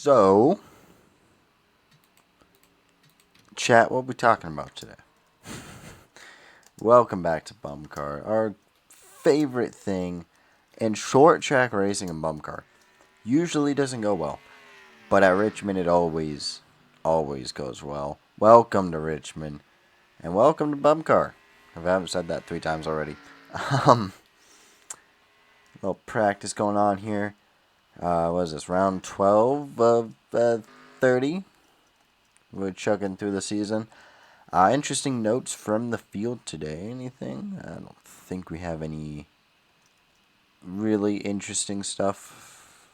So, chat, what are we talking about today? Welcome back to BUMCAR, our favorite thing in short track racing and BUMCAR. Usually doesn't go well, but at Richmond it always goes well. Welcome to Richmond, and welcome to BUMCAR. If I haven't said that 3 times already. Little practice going on here. What is this, round 12 of 30? We're chugging through the season. Interesting notes from the field today. Anything? I don't think we have any really interesting stuff.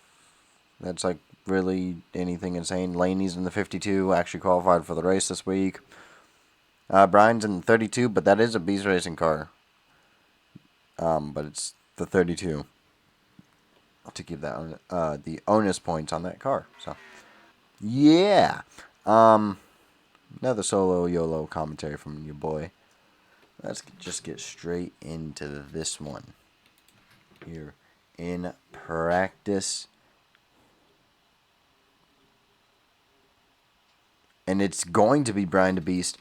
That's like really anything insane. Laney's in the 52, actually qualified for the race this week. Brian's in the 32, but that is a Beast Racing car. But it's the 32 to give that the onus points on that car. So, yeah. Another solo YOLO commentary from your boy. Let's just get straight into this one. Here in practice. And it's going to be Brian the Beast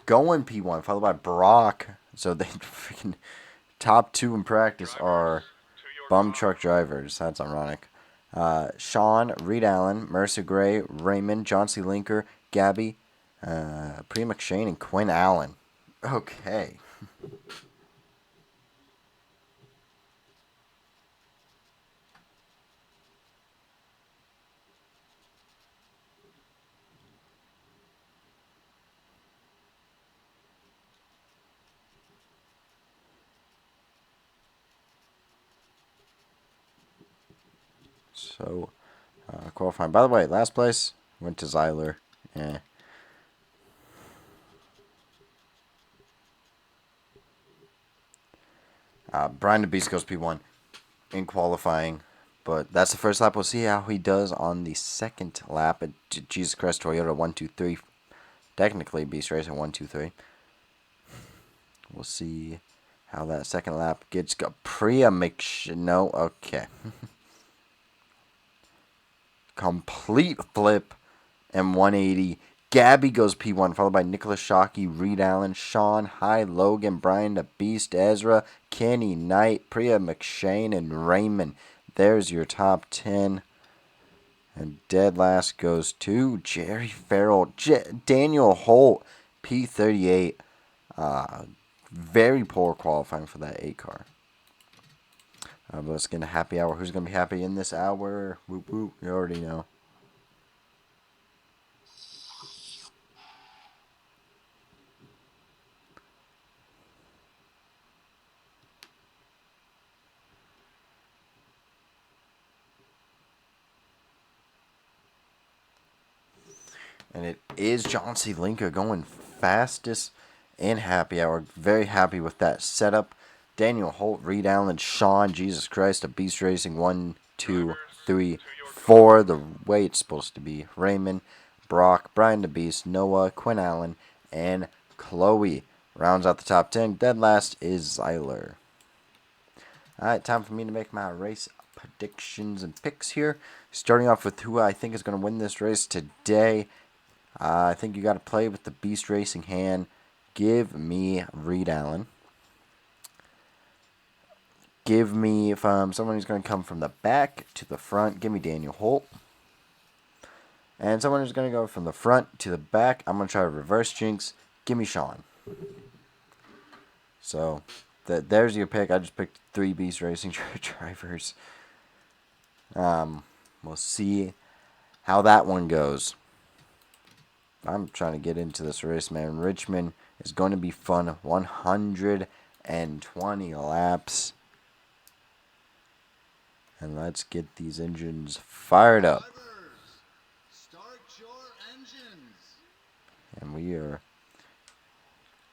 going P1, followed by Brock. So the freaking top 2 in practice are bum truck drivers. That's ironic. Sean, Reed Allen, Mercer Gray, Raymond, John C. Linker, Gabby, Priya McShane, and Quinn Allen. Okay. So, qualifying. By the way, last place went to Zyler. Brian the Beast goes P1 in qualifying. But that's the first lap. We'll see how he does on the second lap at Jesus Christ Toyota 123. Technically, Beast Racing 123. We'll see how that second lap gets. Priya no, okay. Complete flip and 180. Gabby goes P1, followed by Nicholas Shockey, Reed Allen, Sean, High, Logan, Brian the Beast, Ezra, Kenny Knight, Priya McShane, and Raymond. There's your top 10. And dead last goes to Jerry Farrell, Daniel Holt, P38. Very poor qualifying for that 8 car. But let's get a happy hour. Who's going to be happy in this hour? Whoop, whoop. You already know. And it is John C. Linker going fastest in happy hour. Very happy with that setup. Daniel Holt, Reed Allen, Sean, Jesus Christ, a Beast Racing 1, 2, 3, 4. The way it's supposed to be. Raymond, Brock, Brian the Beast, Noah, Quinn Allen, and Chloe. Rounds out the top 10. Dead last is Zyler. Alright, time for me to make my race predictions and picks here. Starting off with who I think is going to win this race today. I think you got to play with the Beast Racing hand. Give me Reed Allen. Give me, if someone who's going to come from the back to the front, give me Daniel Holt. And someone who's going to go from the front to the back, I'm going to try to reverse jinx. Give me Sean. So, there's your pick. I just picked 3 Beast Racing drivers. We'll see how that one goes. I'm trying to get into this race, man. Richmond is going to be fun. 120 laps. And let's get these engines fired up. Start your engines. And we are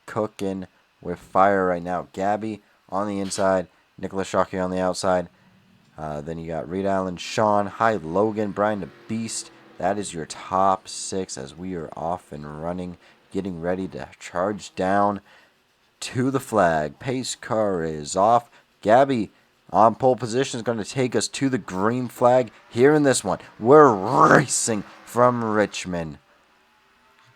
cooking with fire right now. Gabby on the inside. Nicholas Shockey on the outside. Then you got Reed Allen, Sean, High, Logan, Brian the Beast. That is your top 6 as we are off and running, getting ready to charge down to the flag. Pace car is off. Gabby on pole position is going to take us to the green flag here in this one. We're racing from Richmond.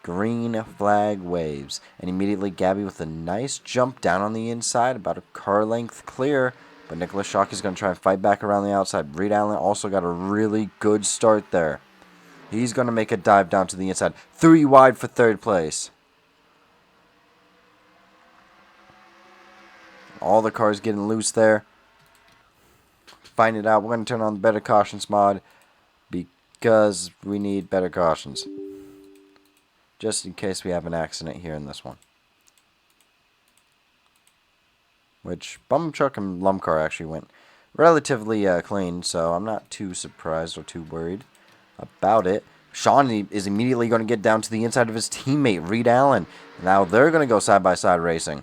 Green flag waves. And immediately Gabby with a nice jump down on the inside, about a car length clear. But Nicholas Shock is going to try and fight back around the outside. Reed Allen also got a really good start there. He's going to make a dive down to the inside. 3 wide for third place. All the cars getting loose there. Find it out. We're going to turn on the better cautions mod because we need better cautions. Just in case we have an accident here in this one. Which BUMCAR and BUMCAR actually went relatively clean, so I'm not too surprised or too worried about it. Sean is immediately going to get down to the inside of his teammate, Reed Allen. Now they're going to go side-by-side racing.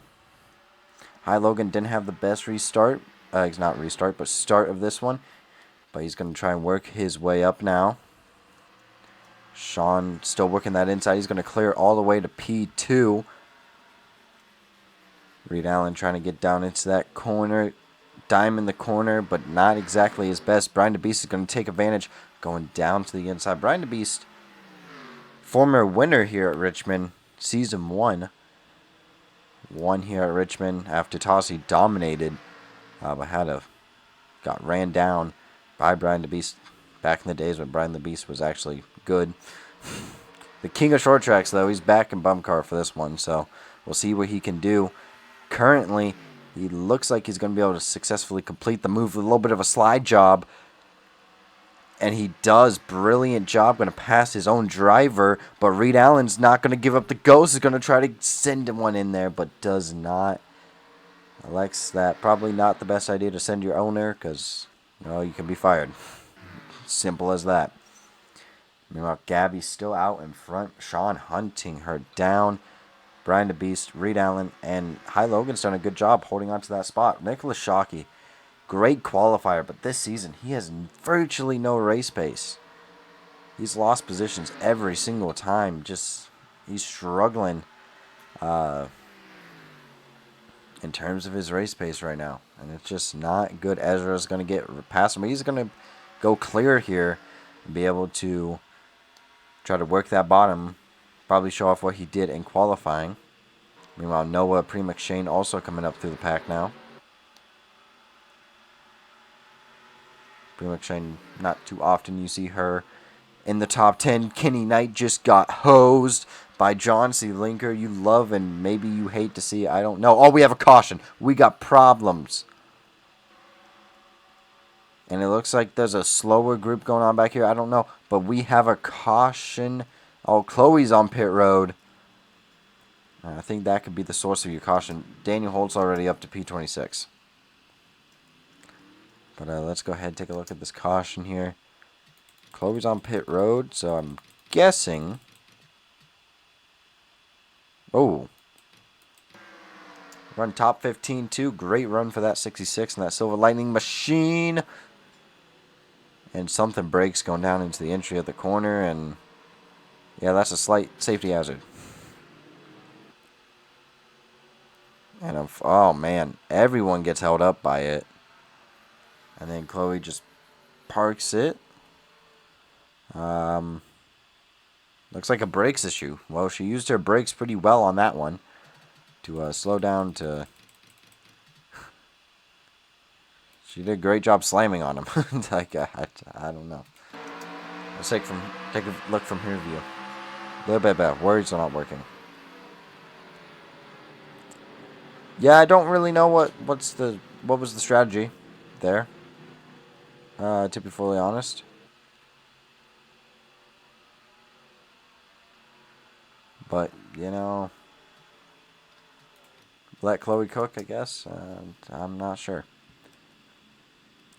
Hi Logan didn't have the best restart. He's not restart, but start of this one. But he's going to try and work his way up now. Sean still working that inside. He's going to clear all the way to P2. Reed Allen trying to get down into that corner. Dime in the corner, but not exactly his best. Brian DeBeast is going to take advantage, going down to the inside. Brian DeBeast, former winner here at Richmond, Season 1. Won here at Richmond after Tossie dominated, but got ran down by Brian DeBeast back in the days when Brian DeBeast was actually good. The king of short tracks, though, he's back in BUMCAR for this one, so we'll see what he can do. Currently, he looks like he's going to be able to successfully complete the move with a little bit of a slide job. And he does. Brilliant job. Going to pass his own driver. But Reed Allen's not going to give up the ghost. He's going to try to send one in there, but does not. Alex, that probably not the best idea to send your owner because, you can be fired. Simple as that. Meanwhile, Gabby's still out in front. Sean hunting her down. Brian DeBeast, Reed Allen, and Hi Logan's done a good job holding on to that spot. Nicholas Shockey, great qualifier, but this season he has virtually no race pace. He's lost positions every single time. He's struggling in terms of his race pace right now. And it's just not good. Ezra's going to get past him. He's going to go clear here and be able to try to work that bottom. Probably show off what he did in qualifying. Meanwhile, Noah Pre-McShane also coming up through the pack now. Pre-McShane, not too often you see her in the top 10. Kenny Knight just got hosed by John C. Linker. You love and maybe you hate to see. I don't know. Oh, we have a caution. We got problems. And it looks like there's a slower group going on back here. I don't know. But we have a caution. Oh, Chloe's on pit road. I think that could be the source of your caution. Daniel Holt's already up to P26. But let's go ahead and take a look at this caution here. Chloe's on pit road, so I'm guessing... Oh. Run top 15 too. Great run for that 66 and that Silver Lightning machine. And something breaks going down into the entry of the corner. And yeah, that's a slight safety hazard. And oh man, everyone gets held up by it. And then Chloe just parks it. Looks like a brakes issue. Well, she used her brakes pretty well on that one to slow down to... She did a great job slamming on him. Like, I don't know. Let's take a look from here view. A little bit better. Words are not working. Yeah, I don't really know what was the strategy there. To be fully honest. But, let Chloe cook, I guess. I'm not sure.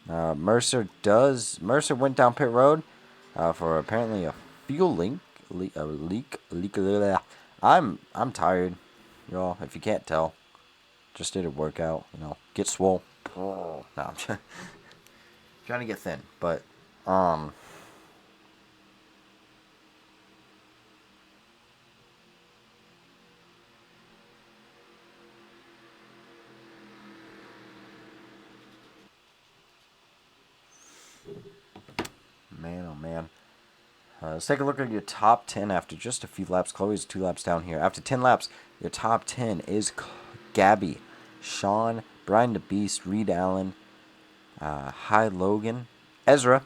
Mercer went down pit road for apparently a fuel leak. I'm tired, y'all. If you can't tell, just did a workout. Get swole. Oh, no, I'm trying to get thin, but Man, oh man. Let's take a look at your top 10 after just a few laps. Chloe's 2 laps down here. After 10 laps, your top 10 is Gabby, Sean, Brian the Beast, Reed Allen, Hi Logan, Ezra.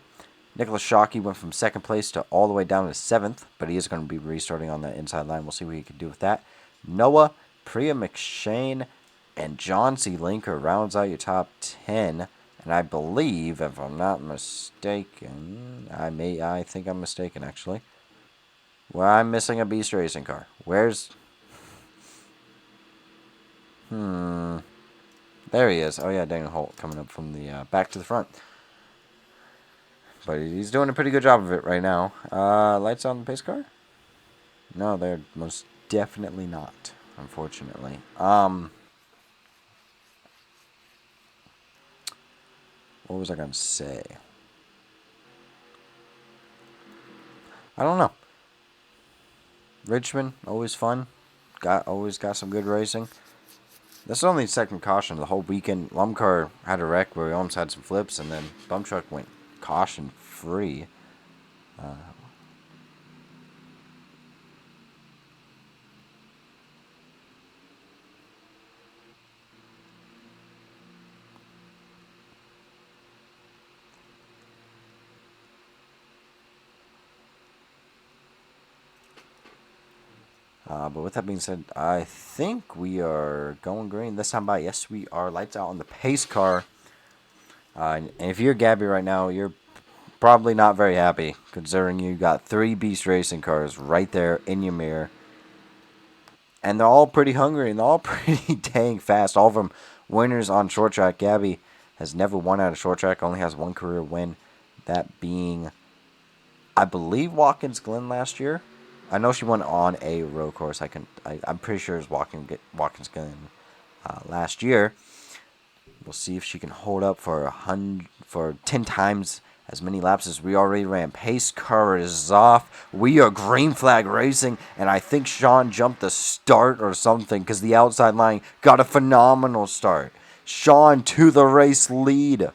Nicholas Shockey went from second place to all the way down to seventh, but he is going to be restarting on that inside line. We'll see what he can do with that. Noah, Priya McShane, and John C. Linker rounds out your top 10. And I believe, if I'm not mistaken, I think I'm mistaken actually. Well, I'm missing a Beast Racing car. Where's... There he is. Oh yeah, Daniel Holt coming up from the back to the front. But he's doing a pretty good job of it right now. Lights on the pace car? No, they're most definitely not, unfortunately. What was I going to say? I don't know. Richmond, always fun. Always got some good racing. This is only the second caution of the whole weekend. BUMCAR had a wreck where he almost had some flips, and then Bum Truck went caution free. But with that being said, I think we are going green this time by. Yes, we are. Lights out on the pace car. And if you're Gabby right now, you're probably not very happy, considering you got 3 Beast Racing cars right there in your mirror. And they're all pretty hungry, and they're all pretty dang fast. All of them winners on short track. Gabby has never won out of short track, only has 1 career win. That being, I believe, Watkins Glen last year. I know she won on a road course. I'm pretty sure it was Watkins Glen last year. We'll see if she can hold up for 10 times as many laps as we already ran. Pace car is off. We are green flag racing, and I think Sean jumped the start or something because the outside line got a phenomenal start. Sean to the race lead.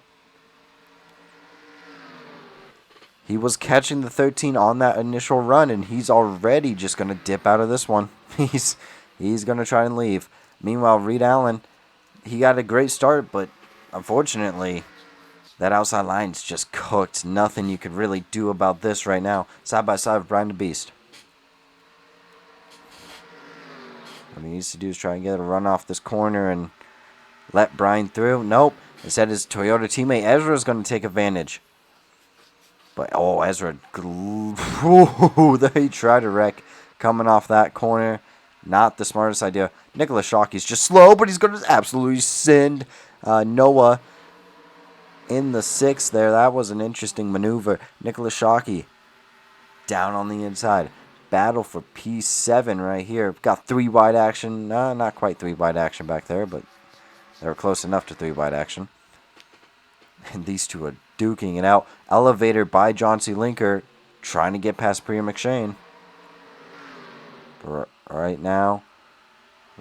He was catching the 13 on that initial run, and he's already just going to dip out of this one. He's going to try and leave. Meanwhile, Reed Allen, he got a great start, but unfortunately, that outside line's just cooked. Nothing you could really do about this right now. Side by side with Brian the Beast. What he needs to do is try and get a run off this corner and let Brian through. Nope. Instead, his Toyota teammate Ezra is going to take advantage. But, oh, Ezra, they tried to wreck coming off that corner. Not the smartest idea. Nicholas Shockey's just slow, but he's going to absolutely send Noah in the 6th there. That was an interesting maneuver. Nicholas Shockey down on the inside. Battle for P7 right here. Got 3 wide action. Not quite 3 wide action back there, but they were close enough to 3 wide action. And these two are duking it out. Elevator by John C. Linker trying to get past Priya McShane. Right now,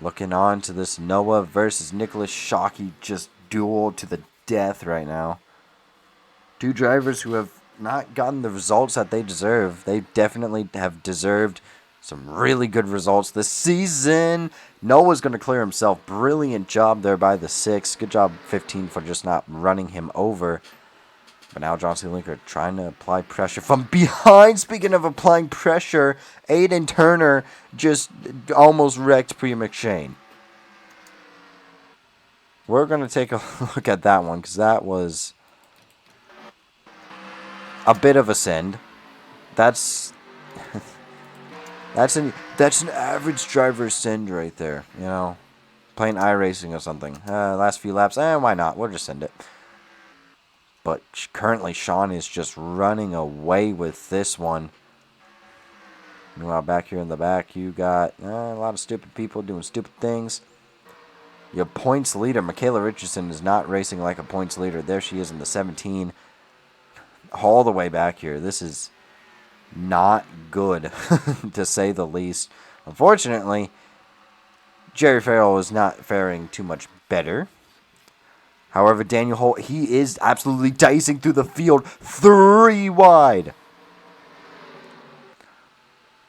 looking on to this Noah versus Nicholas Shockey just duel to the death right now. 2 drivers who have not gotten the results that they deserve. They definitely have deserved some really good results this season. Noah's going to clear himself. Brilliant job there by the 6. Good job 15 for just not running him over. But now John C. Linker trying to apply pressure from behind. Speaking of applying pressure, Aiden Turner just almost wrecked Priya McShane. We're going to take a look at that one because that was a bit of a send. That's an average driver's send right there. You know, playing iRacing or something. Last few laps, why not? We'll just send it. But currently, Sean is just running away with this one. Meanwhile, back here in the back, you got a lot of stupid people doing stupid things. Your points leader, Michaela Richardson, is not racing like a points leader. There she is in the 17. All the way back here. This is not good, to say the least. Unfortunately, Jerry Farrell is not faring too much better. However, Daniel Holt, he is absolutely dicing through the field. 3 wide.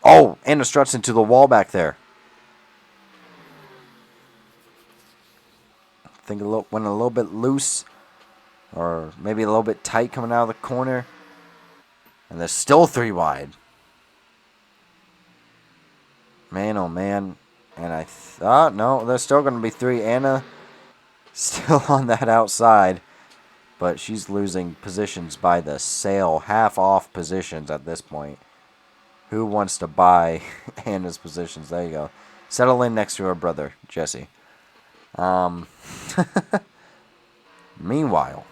Oh, and a struts into the wall back there. I think went a little bit loose, or maybe a little bit tight coming out of the corner. And there's still 3 wide. Man, oh man. And I thought, no, there's still going to be 3. Anna still on that outside. But she's losing positions by the sale. Half off positions at this point. Who wants to buy Anna's positions? There you go. Settle in next to her brother, Jesse. Meanwhile,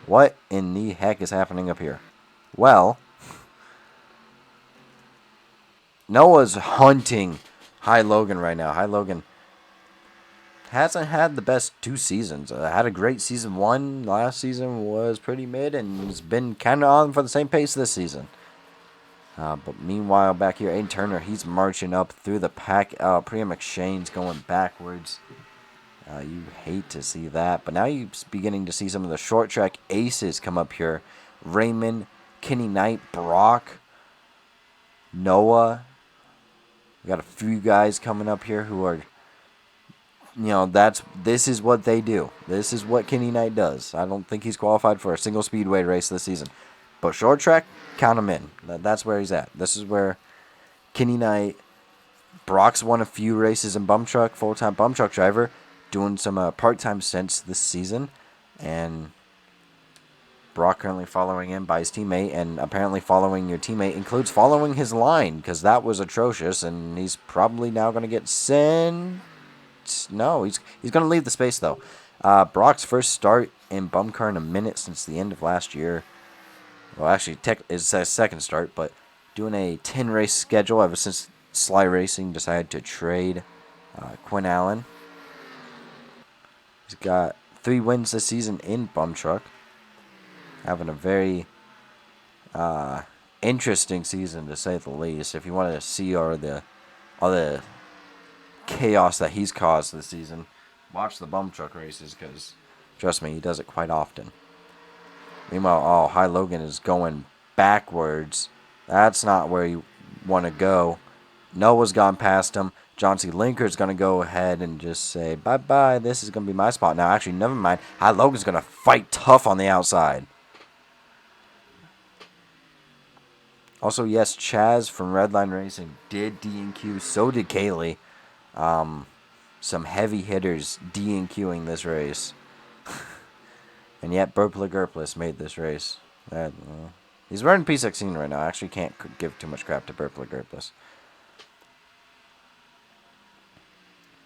what in the heck is happening up here? Well, Noah's hunting High Logan right now. High Logan hasn't had the best 2 seasons. Had a great season 1. Last season was pretty mid, and has been kind of on for the same pace this season. But meanwhile, back here, Aiden Turner, he's marching up through the pack. Priya McShane's going backwards. You hate to see that. But now you're beginning to see some of the short track aces come up here. Raymond, Kenny Knight, Brock, Noah. We got a few guys coming up here who are, this is what they do. This is what Kenny Knight does. I don't think he's qualified for a single speedway race this season. But short track, count him in. That's where he's at. This is where Kenny Knight, Brock's won a few races in bum truck, full-time bum truck driver, doing some part-time stints this season. And Brock currently following him by his teammate, and apparently following your teammate includes following his line, because that was atrocious, and he's probably now going to get sent. No, he's going to leave the space, though. Brock's first start in BUMCAR in a minute since the end of last year. Well, actually, it's a second start, but doing a 10-race schedule ever since Sly Racing decided to trade Quinn Allen. He's got 3 wins this season in bum truck. Having a very interesting season, to say the least. If you want to see all the chaos that he's caused this season, watch the bum truck races, because, trust me, he does it quite often. Meanwhile, High Logan is going backwards. That's not where you want to go. Noah's gone past him. John C. Linker's going to go ahead and just say, bye-bye, this is going to be my spot. Now, actually, never mind. High Logan's going to fight tough on the outside. Also, yes, Chaz from Redline Racing did D&Q. So did Kaylee. Some heavy hitters D&Qing this race. And yet, Burpla Gerpless made this race. He's running P16 right now. I actually can't give too much crap to Burpla Gerpless.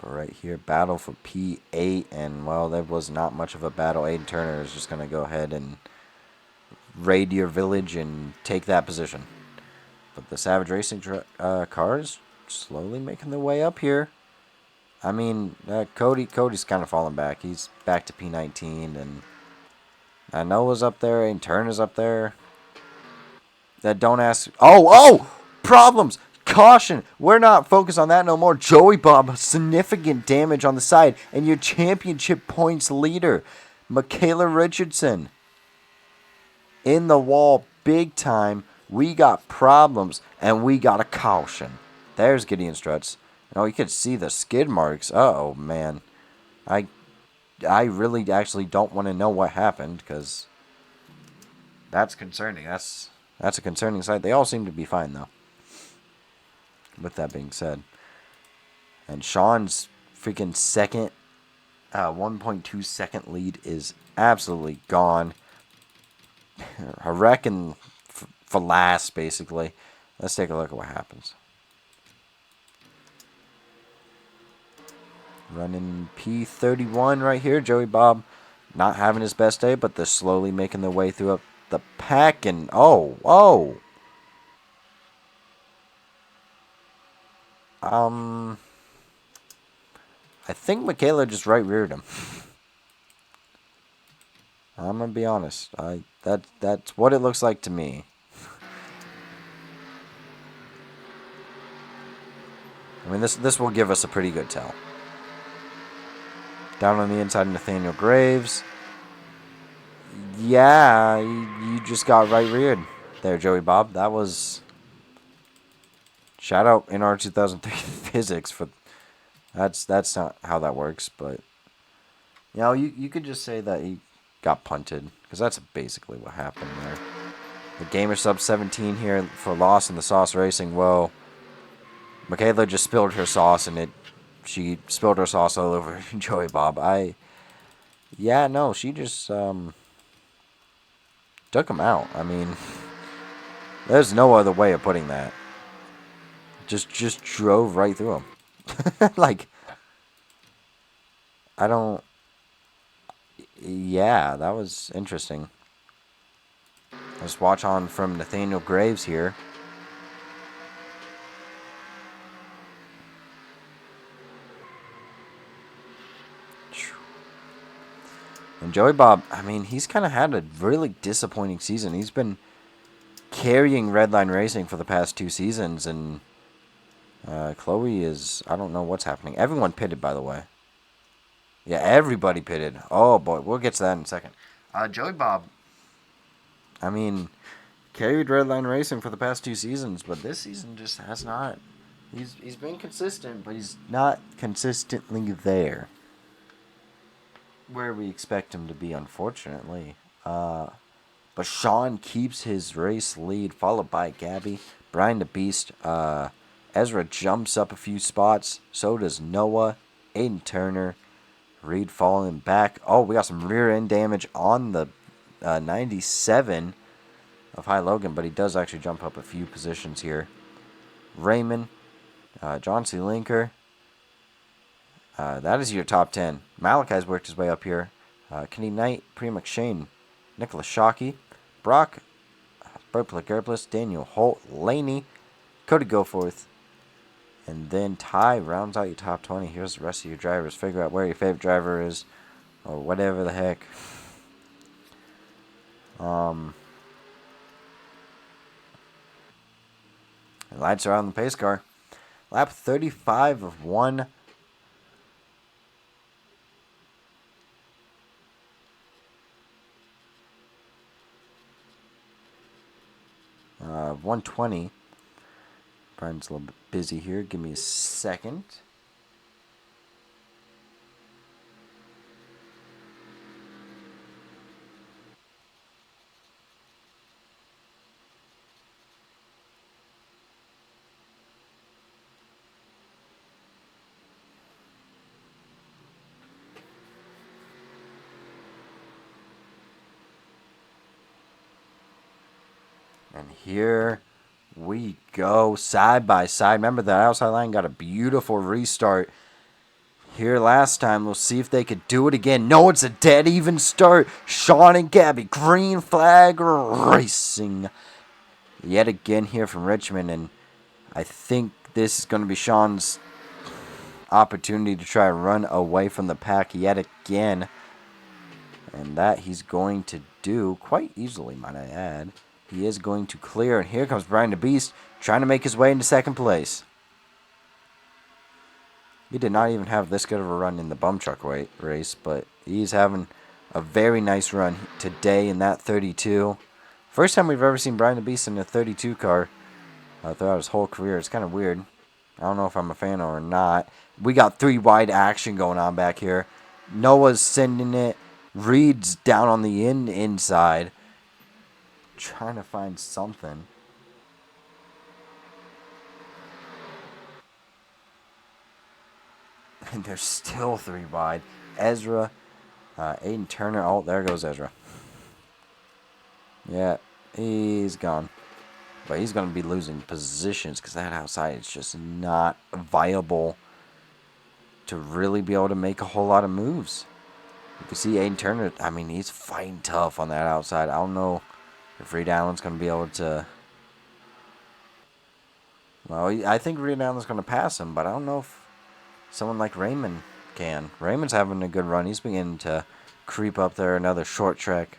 But right here, battle for P8. And, well, there was not much of a battle. Aiden Turner is just going to go ahead and raid your village and take that position. But the Savage Racing cars slowly making their way up here. I mean, Cody's kind of falling back. He's back to P19, and Noah's up there, and Turner's up there. That don't ask. Oh! Problems! Caution! We're not focused on that no more. Joey Bob, significant damage on the side, and your championship points leader, Michaela Richardson, in the wall big time. We got problems, and we got a caution. There's Gideon Struts. Oh, you could see the skid marks. Uh-oh, man. I really actually don't want to know what happened, because that's concerning. That's a concerning sight. They all seem to be fine, though. With that being said. And Sean's freaking second, 1.2 second lead is absolutely gone. A wreck for last, basically. Let's take a look at what happens. Running P31 right here. Joey Bob not having his best day, but they're slowly making their way through up the pack. And, oh. I think Michaela just right-reared him. I'm going to be honest. That's what it looks like to me. I mean, this will give us a pretty good tell. Down on the inside, Nathaniel Graves. Yeah, you just got right reared there, Joey Bob. That was shout out in our 2003 physics for that's not how that works, but you could just say that he got punted because that's basically what happened there. The gamer sub 17 here for loss in the sauce racing. Well, Michaela just spilled her sauce and she spilled her sauce all over Joey Bob. Yeah, no, she just took him out. I mean, there's no other way of putting that. Just drove right through him. Like, I don't. Yeah, that was interesting. Let's watch on from Nathaniel Graves here. And Joey Bob, I mean, he's kind of had a really disappointing season. He's been carrying Redline Racing for the past 2 seasons, and Chloe is, I don't know what's happening. Everyone pitted, by the way. Yeah, everybody pitted. Oh, boy, we'll get to that in a second. Joey Bob, I mean, carried Redline Racing for the past 2 seasons, but this season just has not. He's been consistent, but he's not consistently there where we expect him to be, unfortunately. But Sean keeps his race lead, followed by Gabby. Brian the Beast. Ezra jumps up a few spots. So does Noah. Aiden Turner. Reed falling back. Oh, we got some rear end damage on the 97 of High Logan, but he does actually jump up a few positions here. Raymond. John C. Linker. That is your top 10. Malachi's worked his way up here. Kenny Knight, Priya McShane, Nicholas Shockey, Brock, Burpler Gerbless, Daniel Holt, Laney, Cody Goforth, and then Ty rounds out your top 20. Here's the rest of your drivers. Figure out where your favorite driver is, or whatever the heck. Lights are on the pace car. Lap 35 of 1. Uh, 120. Brian's a little bit busy here. Give me a second. And here we go, side by side. Remember, that outside line got a beautiful restart here last time. We'll see if they could do it again. No, it's a dead even start. Sean and Gabby, green flag racing yet again here from Richmond. And I think this is going to be Sean's opportunity to try to run away from the pack yet again. And that he's going to do quite easily, might I add. He is going to clear, and here comes Brian the Beast trying to make his way into second place. He did not even have this good of a run in the bum truck race, but he's having a very nice run today in that 32. First time we've ever seen Brian the Beast in a 32 car throughout his whole career. It's kind of weird. I don't know if I'm a fan or not. We got 3 wide action going on back here. Noah's sending it. Reed's down on the inside. Trying to find something. And there's still 3 wide. Ezra, Aiden Turner. Oh, there goes Ezra. Yeah, he's gone. But he's going to be losing positions because that outside is just not viable to really be able to make a whole lot of moves. You can see Aiden Turner, I mean, he's fighting tough on that outside. I don't know if Reed Allen's going to be able to... Well, I think Reed Allen's going to pass him, but I don't know if someone like Raymond can. Raymond's having a good run. He's beginning to creep up there. Another short track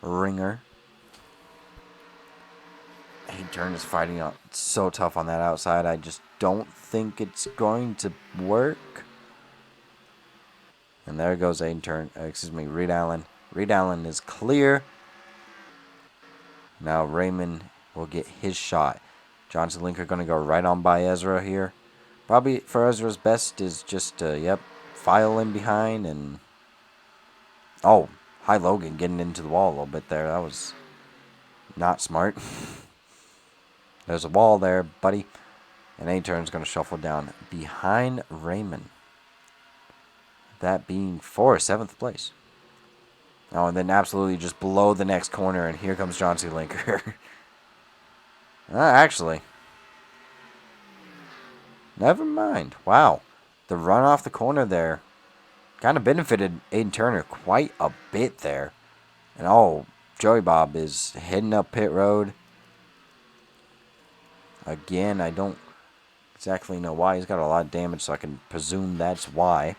ringer. Aiden Turner's fighting out so tough on that outside. I just don't think it's going to work. And there goes Reed Allen. Reed Allen is clear. Now Raymond will get his shot. Johnson Linker going to go right on by Ezra here. Probably for Ezra's best is just, file in behind and... Oh, hi Logan getting into the wall a little bit there. That was not smart. There's a wall there, buddy. And A-Turn's going to shuffle down behind Raymond. That being for 7th place. Oh, and then absolutely just below the next corner, and here comes John C. Linker. Actually, never mind. Wow. The run off the corner there kind of benefited Aiden Turner quite a bit there. And oh, Joey Bob is heading up pit road. Again, I don't exactly know why. He's got a lot of damage, so I can presume that's why.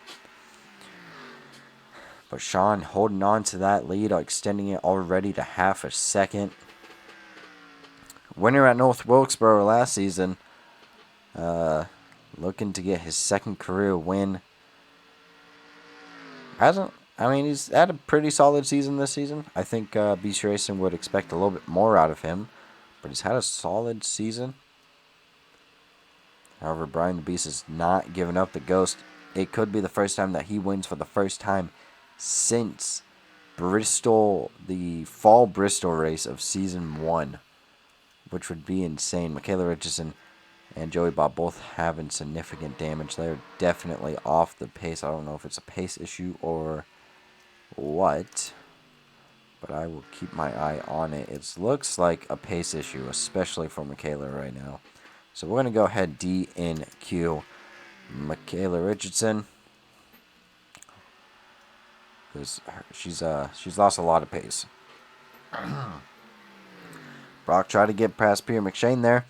But Sean holding on to that lead, extending it already to half a second. Winner at North Wilkesboro last season. Looking to get his second career win. He's had a pretty solid season this season. I think Beast Racing would expect a little bit more out of him. But he's had a solid season. However, Brian the Beast has not given up the ghost. It could be the first time that he wins for the first time since Bristol, the fall Bristol race of season 1, which would be insane. Michaela Richardson and Joey Bob both having significant damage. They're definitely off the pace. I don't know if it's a pace issue or what, but I will keep my eye on it. It looks like a pace issue, especially for Michaela right now. So we're going to go ahead DNQ Michaela Richardson. Because she's lost a lot of pace. Brock tried to get past Peter McShane there.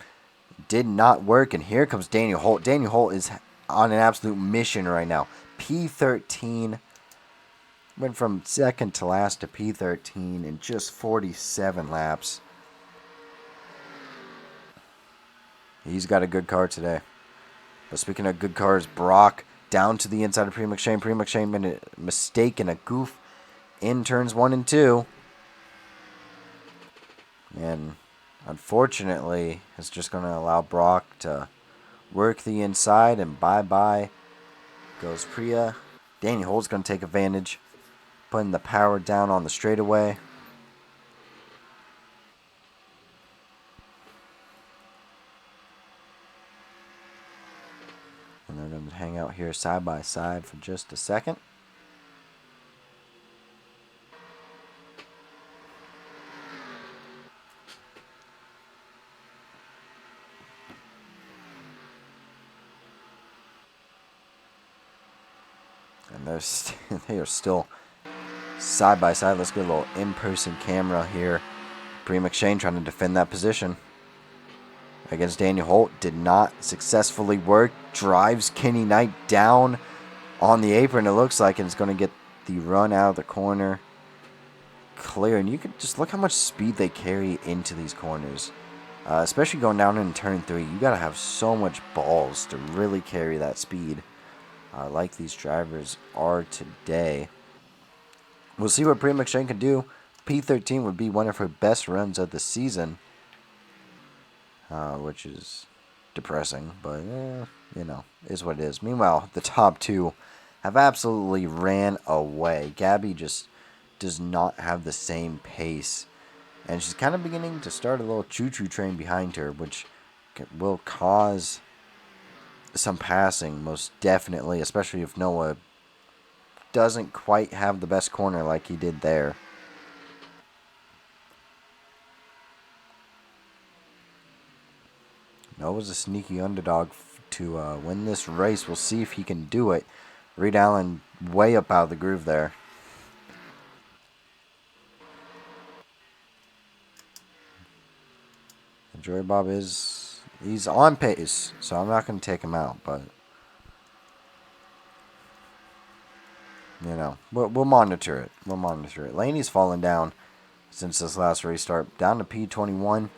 Did not work, and here comes Daniel Holt. Daniel Holt is on an absolute mission right now. P13. Went from second to last to P13 in just 47 laps. He's got a good car today. But speaking of good cars, Brock down to the inside of Pre McShane. Pre McShane made a mistake and a goof in turns 1 and 2. And unfortunately, it's just going to allow Brock to work the inside, and bye-bye goes Priya. Danny Holt's going to take advantage, putting the power down on the straightaway. And they're going to hang out here side by side for just a second. And they are still side by side. Let's get a little in-person camera here. Bree McShane trying to defend that position against Daniel Holt. Did not successfully work. Drives Kenny Knight down on the apron, it looks like, and it's going to get the run out of the corner clear. And you can just look how much speed they carry into these corners. Especially going down in turn 3. You got to have so much balls to really carry that speed. Like these drivers are today. We'll see what Priya McShane can do. P13 would be one of her best runs of the season, which is depressing, but is what it is. Meanwhile, the top 2 have absolutely ran away. Gabby just does not have the same pace, and she's kind of beginning to start a little choo-choo train behind her, which will cause some passing, most definitely, especially if Noah doesn't quite have the best corner like he did there. Noah's a sneaky underdog to win this race. We'll see if he can do it. Reed Allen way up out of the groove there. And Joey Bob he's on pace, so I'm not going to take him out, but we'll monitor it. We'll monitor it. Laney's fallen down since this last restart, down to P21.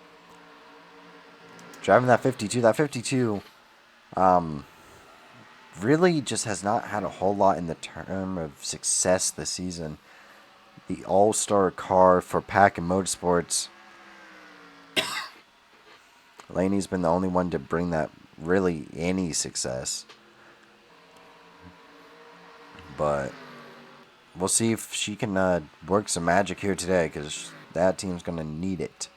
Driving that 52. That 52 really just has not had a whole lot in the term of success this season. The all-star car for Pack and Motorsports Laney's been the only one to bring that really any success. But we'll see if she can work some magic here today, because that team's going to need it.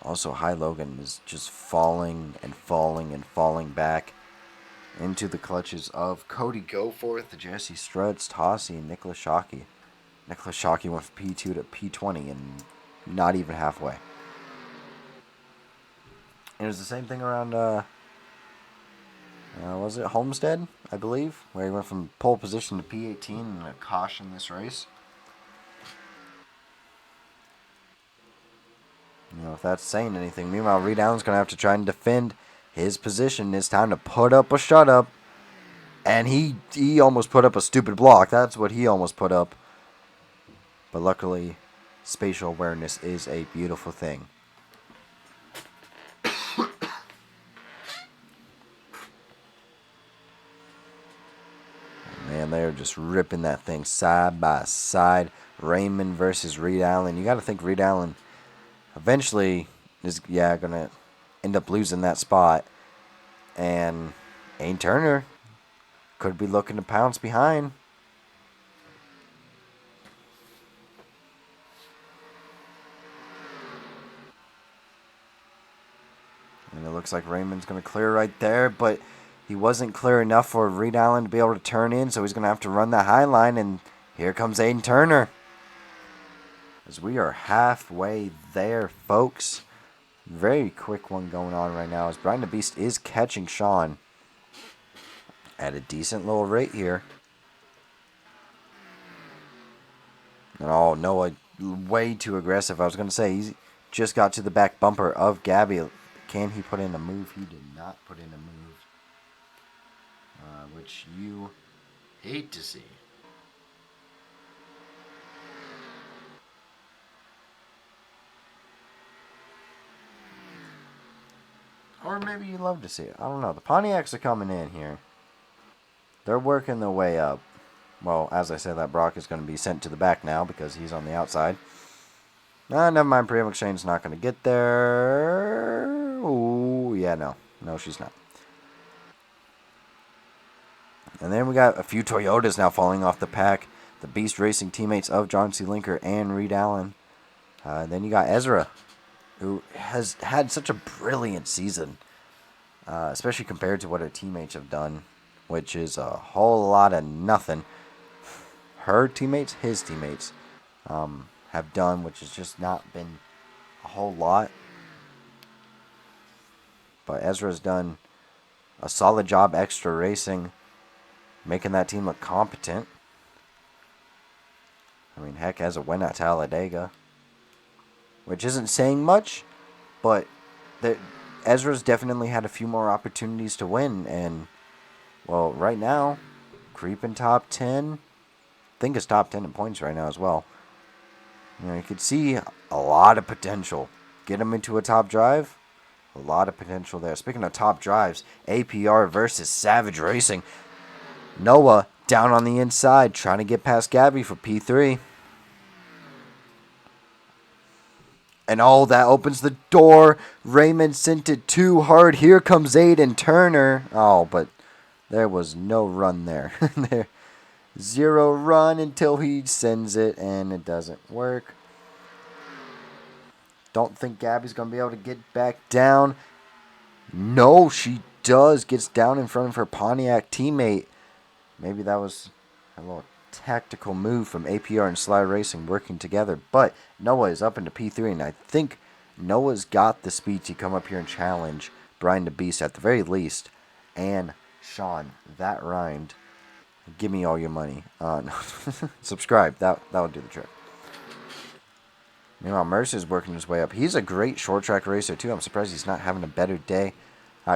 Also, High Logan is just falling and falling and falling back into the clutches of Cody Goforth, Jesse Strutz, Tossie, and Nicholas Shockey. Nicholas Shockey went from P2 to P20 and not even halfway. And it was the same thing around, was it Homestead, I believe, where he went from pole position to P18 in a caution-less race. If that's saying anything. Meanwhile, Reed Allen's going to have to try and defend his position. It's time to put up a shut-up. And he almost put up a stupid block. That's what he almost put up. But luckily, spatial awareness is a beautiful thing. Man, they're just ripping that thing side by side. Raymond versus Reed Allen. You got to think Reed Allen eventually is, going to end up losing that spot. And Aiden Turner could be looking to pounce behind. And it looks like Raymond's going to clear right there, but he wasn't clear enough for Reed Allen to be able to turn in, so he's going to have to run the high line, and here comes Aiden Turner. As we are halfway there, folks. Very quick one going on right now as Brian the Beast is catching Sean at a decent little rate here. And Noah, way too aggressive. I was going to say, he just got to the back bumper of Gabby. Can he put in a move? He did not put in a move, which you hate to see. Or maybe you love to see it. I don't know. The Pontiacs are coming in here. They're working their way up. Well, as I said, that Brock is going to be sent to the back now because he's on the outside. Never mind. Priya McShane's not going to get there. Ooh, yeah, no. No, she's not. And then we got a few Toyotas now falling off the pack. The Beast Racing teammates of John C. Linker and Reed Allen. Then you got Ezra, who has had such a brilliant season, especially compared to what her teammates have done, which is a whole lot of nothing. Her teammates, his teammates, have done, which has just not been a whole lot. But Ezra's done a solid job extra racing, making that team look competent. I mean, heck, has a win at Talladega, which isn't saying much, but Ezra's definitely had a few more opportunities to win, and, well, right now, creeping top 10, I think it's top 10 in points right now as well. You could see a lot of potential. Get him into a top drive, a lot of potential there. Speaking of top drives, APR versus Savage Racing. Noah down on the inside, trying to get past Gabby for P3. And that opens the door. Raymond sent it too hard. Here comes Aiden Turner. But there was no run there. Zero run until he sends it, and it doesn't work. Don't think Gabby's going to be able to get back down. No, she does. Gets down in front of her Pontiac teammate. Maybe that was a little tactical move from APR and Sly Racing working together. But Noah is up into P3, and I think Noah's got the speed to come up here and challenge Brian the Beast at the very least. And Sean, that rhymed. Give me all your money. No. Subscribe. That would do the trick. Meanwhile, Mercer's working his way up. He's a great short track racer, too. I'm surprised he's not having a better day.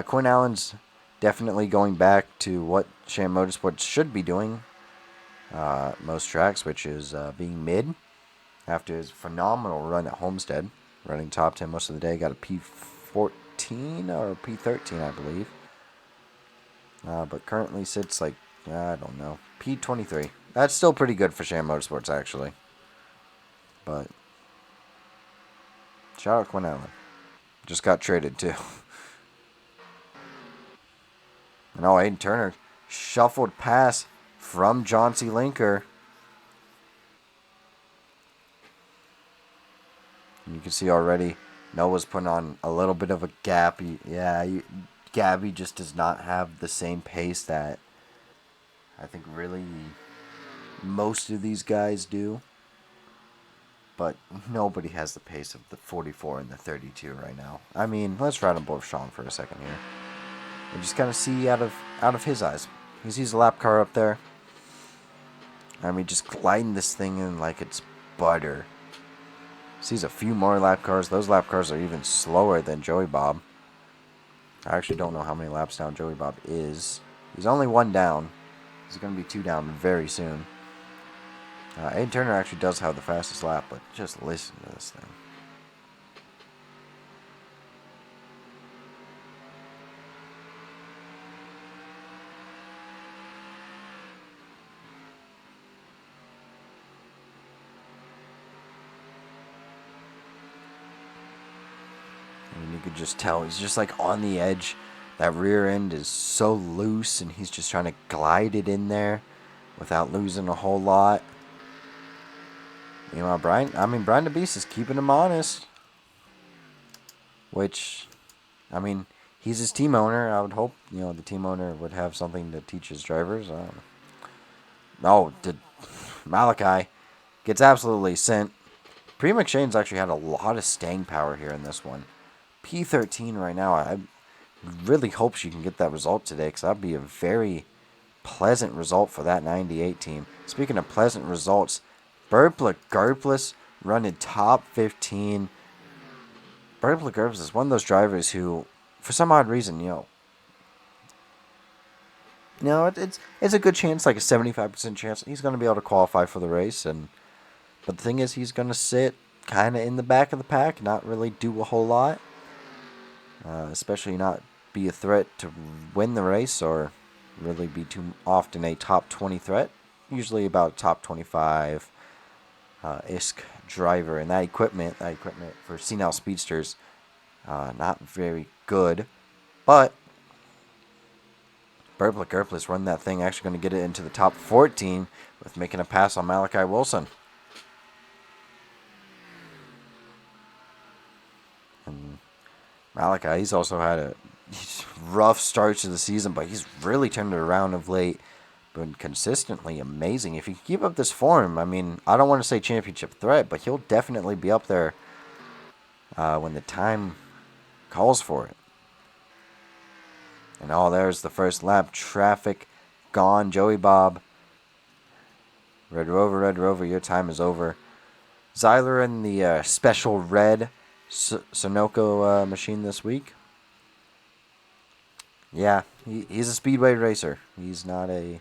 Quinn Allen's definitely going back to what Sham Motorsports should be doing most tracks, which is being mid after his phenomenal run at Homestead, running top 10 most of the day. Got a P14 or P13, I believe. But currently sits like, I don't know, P23. That's still pretty good for Sham Motorsports, actually. But shout out Quinn Allen. Just got traded, too. And oh, Aiden Turner shuffled pass from John C. Linker. And you can see already Noah's putting on a little bit of a gap. Gabby just does not have the same pace that I think really most of these guys do. But nobody has the pace of the 44 and the 32 right now. I mean, let's ride on board Sean for a second here. And just kind of see out of his eyes. He sees a lap car up there. I mean, just gliding this thing in like it's butter. Sees a few more lap cars. Those lap cars are even slower than Joey Bob. I actually don't know how many laps down Joey Bob is. He's only one down. He's going to be two down very soon. Aiden Turner actually does have the fastest lap, but just listen to this thing. And you could just tell he's just like on the edge. That rear end is so loose, and he's just trying to glide it in there without losing a whole lot. Meanwhile, Brian the Beast is keeping him honest. Which, I mean, he's his team owner. I would hope, the team owner would have something to teach his drivers. Malachi gets absolutely sent. Pre McShane's actually had a lot of staying power here in this one. P13 right now. I really hope she can get that result today, because that'd be a very pleasant result for that 98 team. Speaking of pleasant results, Burpla Garpless running top 15. Burpla Garpless is one of those drivers who, for some odd reason, it's a good chance, like a 75% chance, he's going to be able to qualify for the race. But the thing is, he's going to sit kind of in the back of the pack, not really do a whole lot, especially not be a threat to win the race or really be too often a top 20 threat. Usually about top 25 ISK driver, and that equipment for senile speedsters, not very good. But Burpla Gerplis running that thing, actually going to get it into the top 14 with making a pass on Malachi Wilson. And Malachi, he's also had a rough start to the season, but he's really turned it around of late. Been consistently amazing. If he can keep up this form, I mean, I don't want to say championship threat, but he'll definitely be up there when the time calls for it. And there's the first lap. Traffic gone. Joey Bob. Red Rover, your time is over. Zyler in the special red Sunoco machine this week. Yeah, he's a speedway racer. He's not a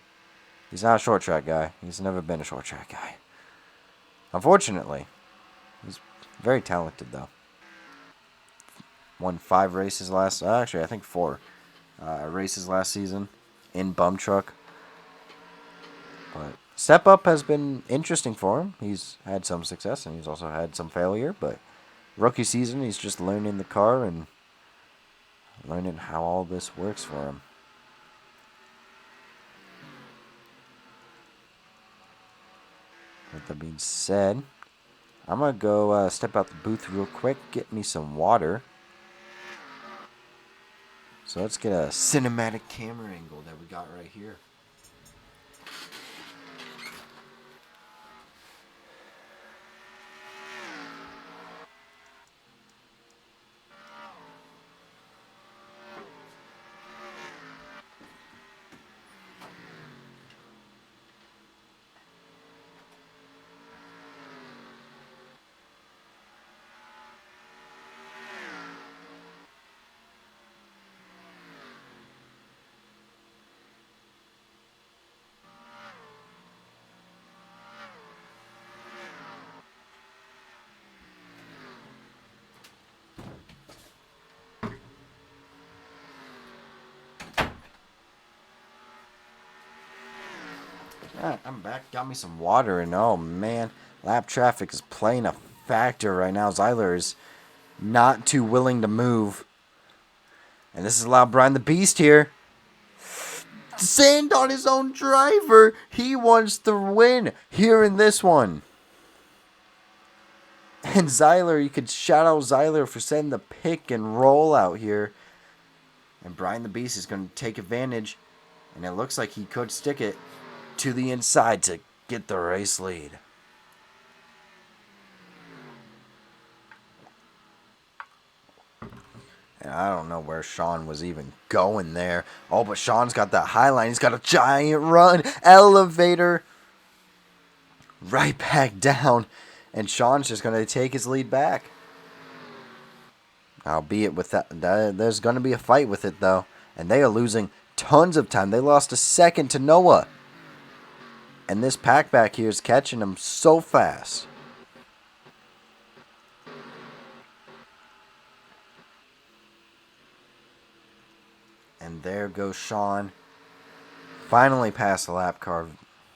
short track guy. He's never been a short track guy. Unfortunately. He's very talented, though. Won 5 races actually, I think 4 races last season in bum truck. But step up has been interesting for him. He's had some success, and he's also had some failure. But rookie season, he's just learning the car and learning how all this works for him. With that being said, I'm going to go step out the booth real quick, get me some water. So let's get a cinematic camera angle that we got right here. Alright, I'm back. Got me some water, and oh man, lap traffic is playing a factor right now. Zyler is not too willing to move. And this has allowed Brian the Beast here sand on his own driver. He wants the win here in this one. And Zyler, you could shout out Zyler for setting the pick and roll out here. And Brian the Beast is going to take advantage. And it looks like he could stick it to the inside to get the race lead. And I don't know where Sean was even going there. Oh, but Sean's got that high line. He's got a giant run. Elevator. Right back down. And Sean's just going to take his lead back. Albeit with that, there's going to be a fight with it, though. And they are losing tons of time. They lost a second to Noah. And this pack back here is catching them so fast. And there goes Sean. Finally past the lap car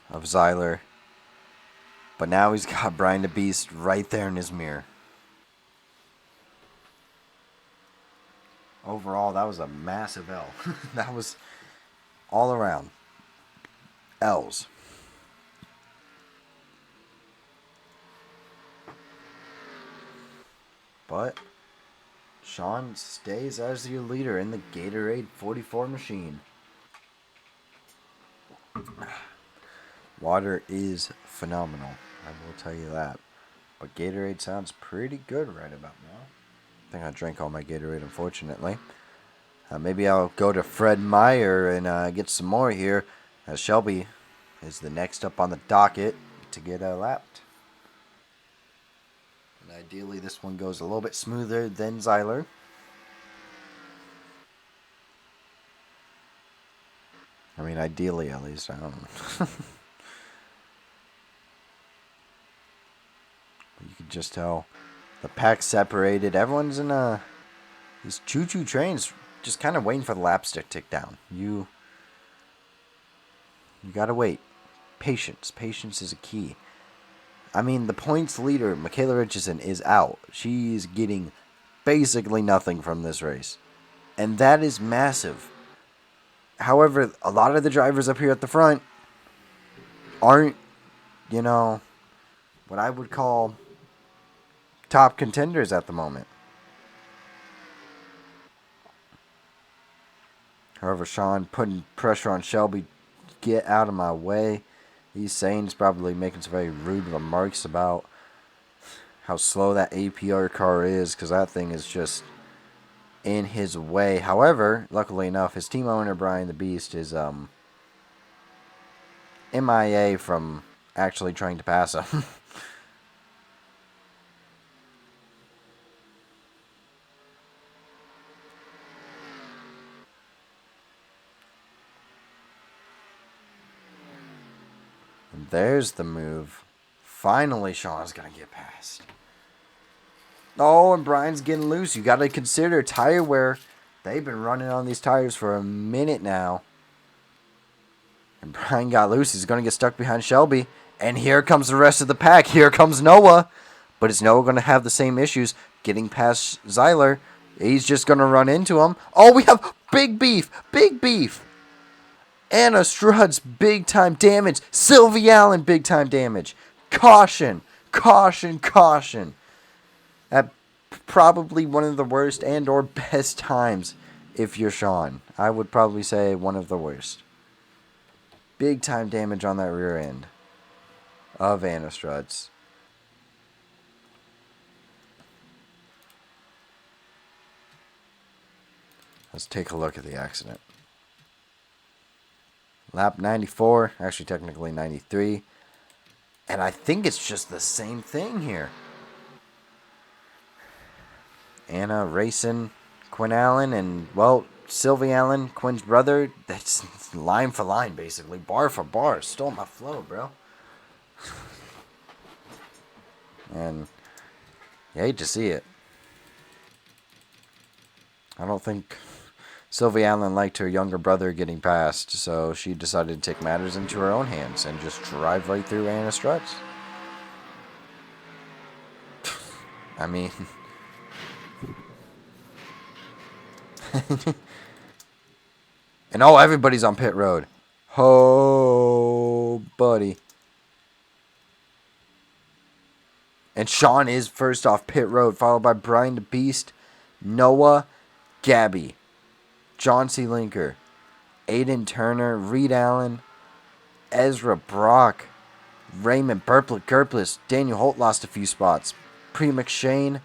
of Zyler. But now he's got Brian the Beast right there in his mirror. Overall, that was a massive L. That was all around L's. But Sean stays as your leader in the Gatorade 44 machine. Water is phenomenal, I will tell you that. But Gatorade sounds pretty good right about now. I think I drank all my Gatorade, unfortunately. Maybe I'll go to Fred Meyer and get some more here, as Shelby is the next up on the docket to get lapped. And ideally, this one goes a little bit smoother than Zyler. I mean, ideally, at least. I don't know. You can just tell the pack's separated. Everyone's in these choo-choo trains, just kind of waiting for the laps to tick down. You gotta wait. Patience. Patience is a key. I mean, the points leader, Michaela Richardson, is out. She's getting basically nothing from this race. And that is massive. However, a lot of the drivers up here at the front aren't, what I would call top contenders at the moment. However, Sean putting pressure on Shelby, get out of my way. He's saying he's probably making some very rude remarks about how slow that APR car is, because that thing is just in his way. However, luckily enough, his team owner, Brian the Beast, is MIA from actually trying to pass him. And there's the move. Finally, Sean's going to get past. Oh, and Brian's getting loose. You got to consider tire wear. They've been running on these tires for a minute now. And Brian got loose. He's going to get stuck behind Shelby. And here comes the rest of the pack. Here comes Noah. But is Noah going to have the same issues getting past Zyler? He's just going to run into him. Oh, we have big beef. Big beef. Anna Struds, big time damage. Sylvie Allen, big time damage. Caution. Caution. Caution. At probably one of the worst and or best times if you're Sean. I would probably say one of the worst. Big time damage on that rear end of Anna Struds. Let's take a look at the accident. Lap 94, actually technically 93. And I think it's just the same thing here. Anna racing Quinn Allen and, well, Sylvie Allen, Quinn's brother. That's line for line, basically. Bar for bar. Stole my flow, bro. And you hate to see it. I don't think Sylvie Allen liked her younger brother getting passed, so she decided to take matters into her own hands and just drive right through Anna Struts. I mean... And everybody's on pit road. Oh, buddy. And Sean is first off pit road, followed by Brian the Beast, Noah, Gabby, John C. Linker, Aiden Turner, Reed Allen, Ezra Brock, Raymond Burplet Gerplis, Daniel Holt lost a few spots, Pre McShane,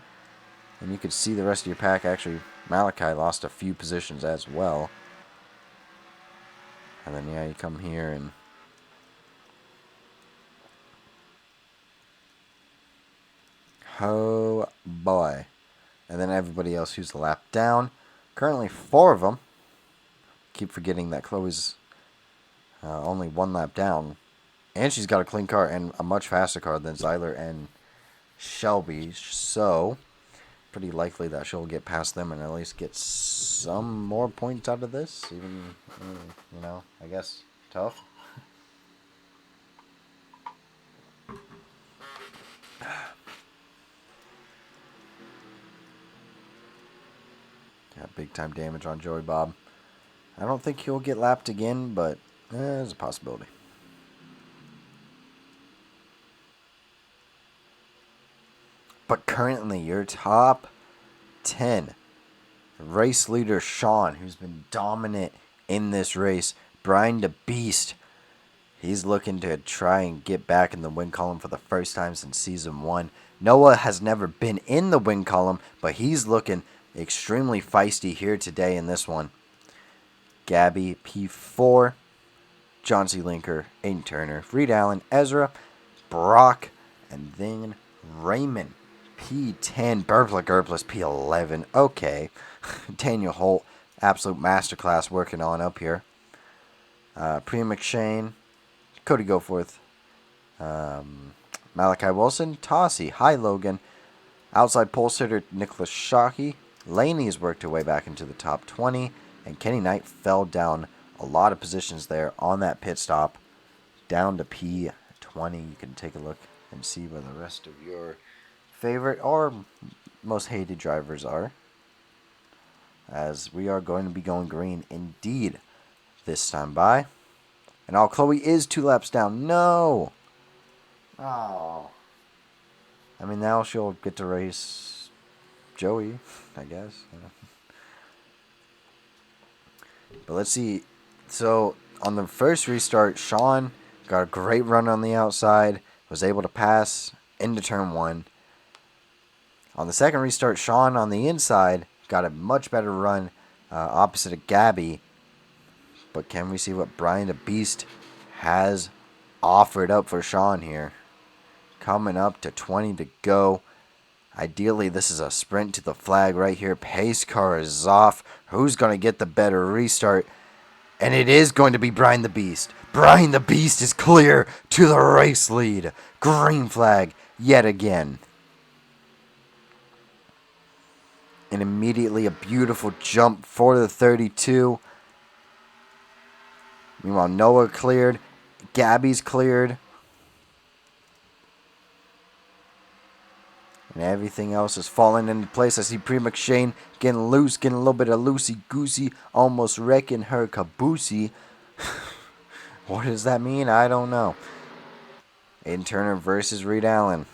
and you can see the rest of your pack. Actually, Malachi lost a few positions as well. And then, yeah, you come here and oh boy. And then everybody else who's a lap down. Currently 4 of them. Keep forgetting that Chloe's only 1 lap down. And she's got a clean car and a much faster car than Zyler and Shelby. So, pretty likely that she'll get past them and at least get some more points out of this. Even, I guess tough. Got big time damage on Joey Bob. I don't think he'll get lapped again, but there's a possibility. But currently, your top 10 race leader Sean, who's been dominant in this race. Brian the Beast, he's looking to try and get back in the win column for the first time since season 1. Noah has never been in the win column, but he's looking extremely feisty here today in this one. Gabby, P4, John C. Linker, Aiden Turner, Reed Allen, Ezra, Brock, and then Raymond, P10, Burpla Gerplis, P11. Okay. Daniel Holt, absolute masterclass working on up here. Priya McShane, Cody Goforth, Malachi Wilson, Tossie, Hi Logan, outside pole sitter Nicholas Shockey. Laney's worked her way back into the top 20, and Kenny Knight fell down a lot of positions there on that pit stop, down to P20. You can take a look and see where the rest of your favorite or most hated drivers are, as we are going to be going green indeed this time by. And Chloe is 2 laps down. No! Oh. I mean, now she'll get to race Joey, I guess. But let's see. So, on the first restart, Sean got a great run on the outside, was able to pass into turn 1. On the second restart, Sean on the inside got a much better run opposite of Gabby. But can we see what Brian the Beast has offered up for Sean here? Coming up to 20 to go. Ideally, this is a sprint to the flag right here. Pace car is off. Who's going to get the better restart? And it is going to be Brian the Beast. Brian the Beast is clear to the race lead. Green flag yet again. And immediately a beautiful jump for the 32. Meanwhile, Noah cleared. Gabby's cleared. And everything else is falling into place. I see Pre McShane getting loose, getting a little bit of loosey-goosey, almost wrecking her caboosey. What does that mean? I don't know. Aiden Turner versus Reed Allen.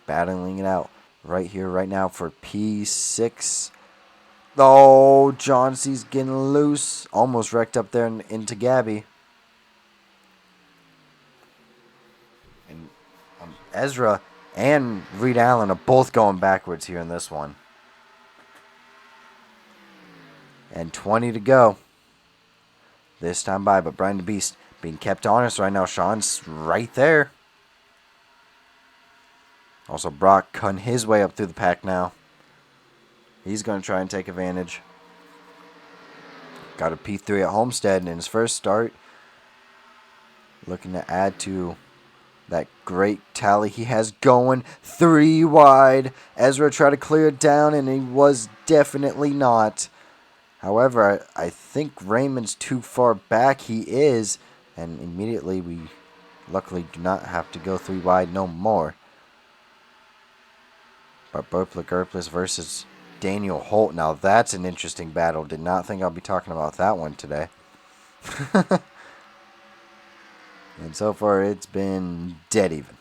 Battling it out right here, right now for P6. Oh, John C's getting loose. Almost wrecked up there into Gabby. And Ezra and Reed Allen are both going backwards here in this one. And 20 to go. This time by, but Brian the Beast being kept honest right now. Sean's right there. Also, Brock cutting his way up through the pack now. He's going to try and take advantage. Got a P3 at Homestead in his first start. Looking to add to that great tally he has going. 3 wide. Ezra tried to clear it down, and he was definitely not. However, I think Raymond's too far back. He is. And immediately we luckily do not have to go 3 wide no more. But Burpla Gerplis versus Daniel Holt. Now that's an interesting battle. Did not think I'll be talking about that one today. And so far it's been dead even.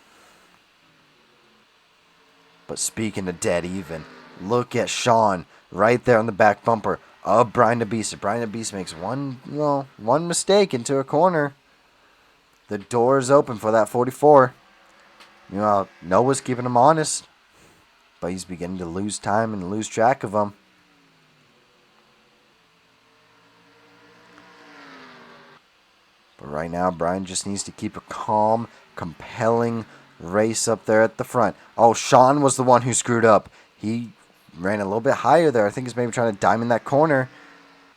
But speaking of dead even, look at Sean right there on the back bumper of Brian the Beast. If Brian the Beast makes one mistake into a corner, the door is open for that 44. Noah's keeping him honest, but he's beginning to lose time and lose track of him. But right now, Brian just needs to keep a calm, compelling race up there at the front. Oh, Sean was the one who screwed up. He ran a little bit higher there. I think he's maybe trying to diamond that corner,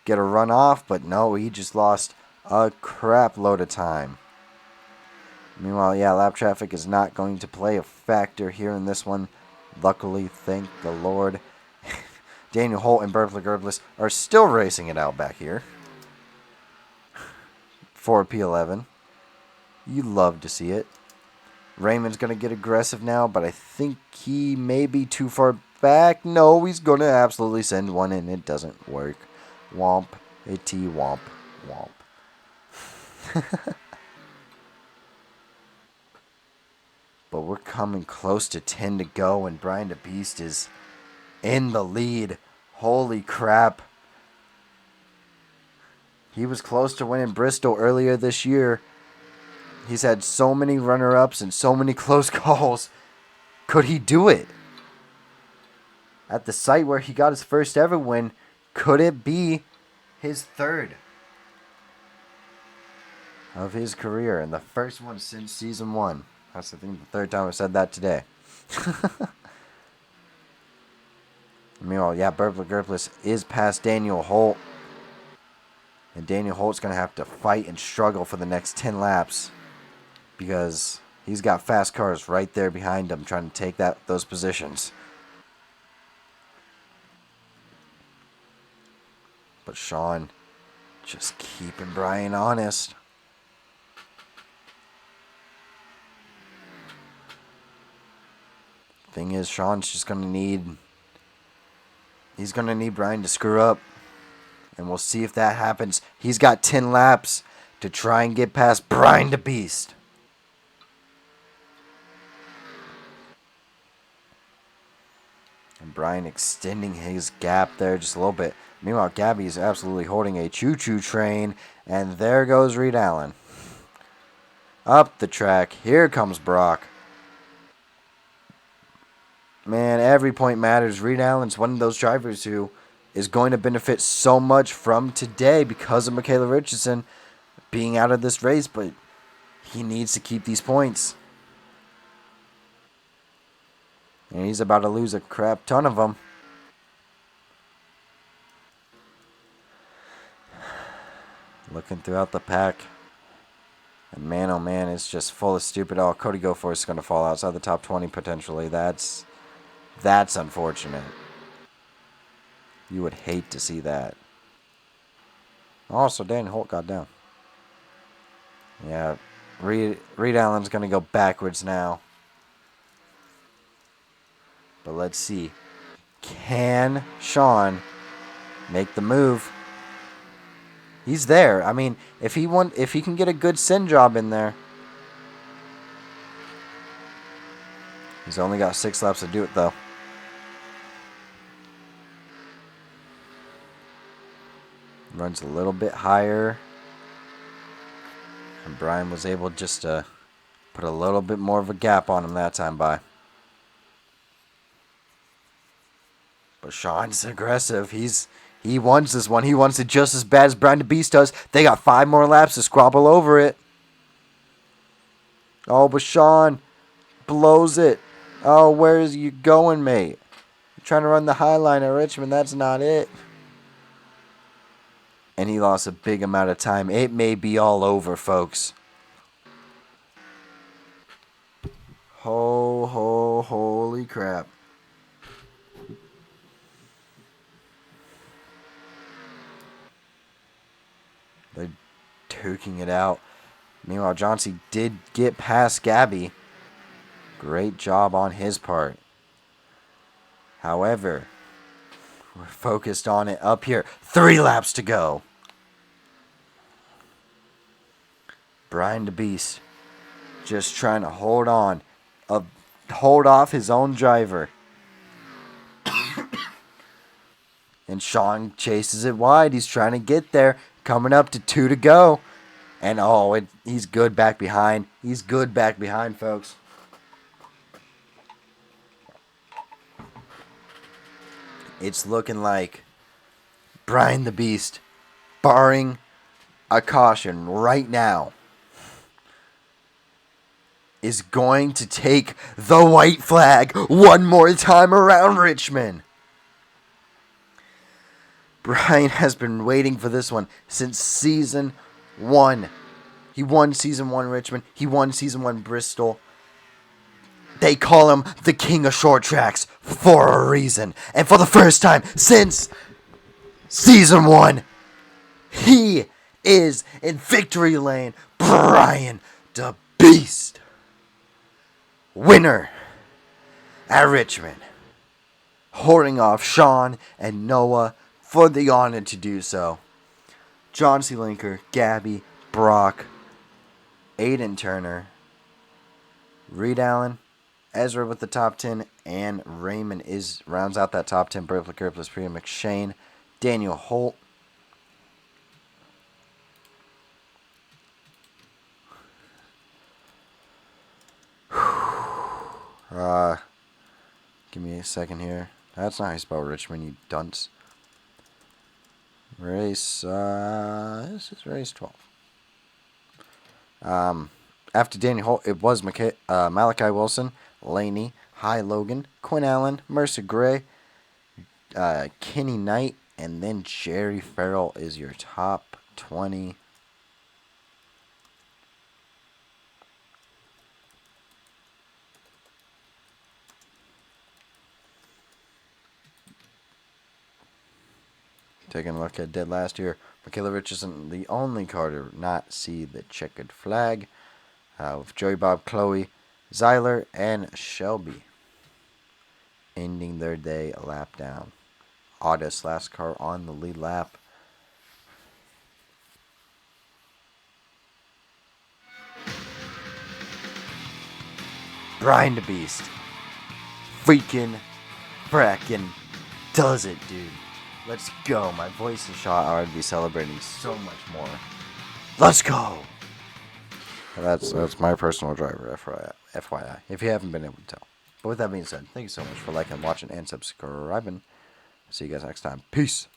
get a run off, but no, he just lost a crap load of time. Meanwhile, lap traffic is not going to play a factor here in this one. Luckily, thank the Lord. Daniel Holt and Bertler Gerbless are still racing it out back here for P11. You love to see it. Raymond's going to get aggressive now, but I think he may be too far back. No, he's going to absolutely send one in. It doesn't work. Womp. Itty womp. Womp. But we're coming close to 10 to go, and Brian the Beast is in the lead. Holy crap. He was close to winning Bristol earlier this year. He's had so many runner-ups and so many close calls. Could he do it? At the site where he got his first ever win, could it be his third of his career and the first one since season 1? That's, I think, the third time I said that today. Meanwhile, Bertler Gerbless is past Daniel Holt. And Daniel Holt's going to have to fight and struggle for the next 10 laps, because he's got fast cars right there behind him trying to take those positions. But Sean just keeping Brian honest. Thing is, Sean's just going to need Brian to screw up. And we'll see if that happens. He's got 10 laps to try and get past Brian the Beast. And Brian extending his gap there just a little bit. Meanwhile, Gabby is absolutely holding a choo-choo train. And there goes Reed Allen. Up the track. Here comes Brock. Man, every point matters. Reed Allen's one of those drivers who is going to benefit so much from today because of Michaela Richardson being out of this race, but he needs to keep these points. And he's about to lose a crap ton of them. Looking throughout the pack. And man, oh man, it's just full of stupid. Oh, Cody Goforth is going to fall outside the top 20 potentially. That's unfortunate. You would hate to see that. Also, Daniel Holt got down. Yeah, Reed Allen's going to go backwards now. But let's see. Can Sean make the move? He's there. I mean, if he can get a good send job in there. He's only got 6 laps to do it, though. Runs a little bit higher. And Brian was able just to put a little bit more of a gap on him that time by. But Sean's aggressive. He wants this one. He wants it just as bad as Brian the Beast does. They got 5 more laps to squabble over it. Oh, but Sean blows it. Oh, where is you going, mate? You're trying to run the high line at Richmond. That's not it. And he lost a big amount of time. It may be all over, folks. Holy crap. They're duking it out. Meanwhile, Johnsy did get past Gabby. Great job on his part. However, We're focused on it up here. 3 laps to go. Brian the Beast just trying to hold on. Hold off his own driver. And Sean chases it wide. He's trying to get there. Coming up to 2 to go. And he's good back behind. He's good back behind, folks. It's looking like Brian the Beast, barring a caution right now, is going to take the white flag one more time around Richmond. Brian has been waiting for this one since season 1. He won season 1 Richmond. He won season 1 Bristol. They call him the king of short tracks for a reason. And for the first time since season 1, he is in victory lane. Brian the Beast. Winner at Richmond. Holding off Sean and Noah for the honor to do so. John C. Linker, Gabby, Brock, Aiden Turner, Reed Allen, Ezra with the top 10, and Raymond rounds out that top 10. Berkeley Kerplus, Priya McShane, Daniel Holt. Give me a second here. That's not how you spell Richmond, you dunce. This is race 12. After Daniel Holt, it was Malachi Wilson, Laney, High Logan, Quinn Allen, Mercer Gray, Kenny Knight, and then Jerry Farrell is your top 20. Taking a look at dead last year, Michaela Richardson, the only car to not see the checkered flag, with Joey Bob, Chloe, Zyler, and Shelby ending their day a lap down. Audis, last car on the lead lap. Brian the Beast. Freaking fracking does it, dude. Let's go. My voice is shot. I would be celebrating so much more. Let's go. That's my personal driver, FYI. If you haven't been able to tell. But with that being said, thank you so much for liking, watching, and subscribing. See you guys next time. Peace.